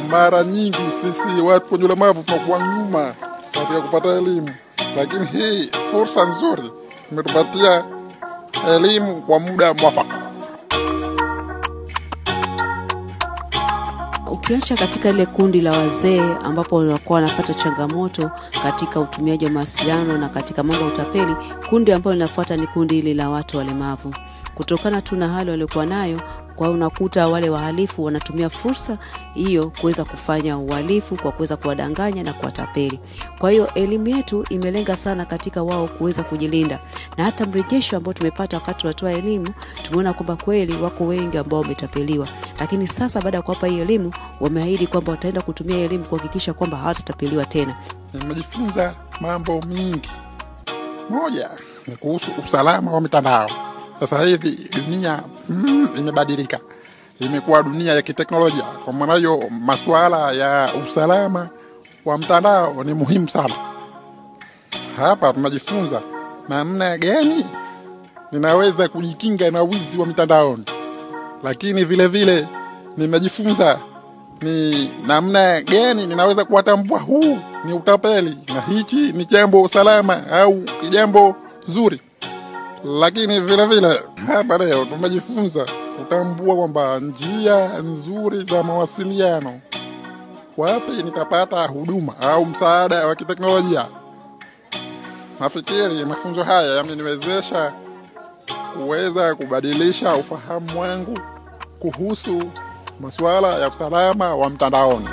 mara nyingi sisi watu wenye ulemavu tunakuwa nyuma katika kupata elimu, lakini hii fursa nzuri imetupatia elimu kwa muda mwafaka. Ukiacha katika ile kundi la wazee ambapo walikuwa wanapata changamoto katika utumiaji wa mawasiliano na katika mambo ya utapeli, kundi ambalo linafuata ni kundi hili la watu walemavu. Kutokana tu na hali waliokuwa nayo, kwa unakuta wale wahalifu wanatumia fursa hiyo kuweza kufanya uhalifu kwa kuweza kuwadanganya na kuwatapeli. Kwa hiyo elimu yetu imelenga sana katika wao kuweza kujilinda. Na hata mrejesho ambao tumepata wakati tunatoa elimu, tumeona kwamba kweli wako wengi ambao wametapeliwa. Lakini sasa baada ya kuwapa hii elimu, wameahidi kwamba wataenda kutumia elimu kuhakikisha kwamba hawatatapeliwa tena. Nimejifunza mambo mingi. Moja ni kuhusu usalama wa mitandao. Sasa hivi dunia imebadilika. Imekuwa dunia ya kiteknolojia. Kwa maana hiyo masuala ya usalama wa mtandao ni muhimu sana. Hapa tunajifunza namna gani ninaweza kujikinga na wizi wa mitandaoni. Lakini vile vile nimejifunza ni namna gani ninaweza kuwatambua huu ni utapeli na hichi ni jambo salama au jambo zuri. Lakini vile vile hapa leo tumejifunza kutambua kwamba njia nzuri za mawasiliano, wapi nitapata huduma au msaada wa kiteknolojia. Nafikiri mafunzo haya yameniwezesha kuweza kubadilisha ufahamu wangu kuhusu masuala ya usalama wa mtandaoni.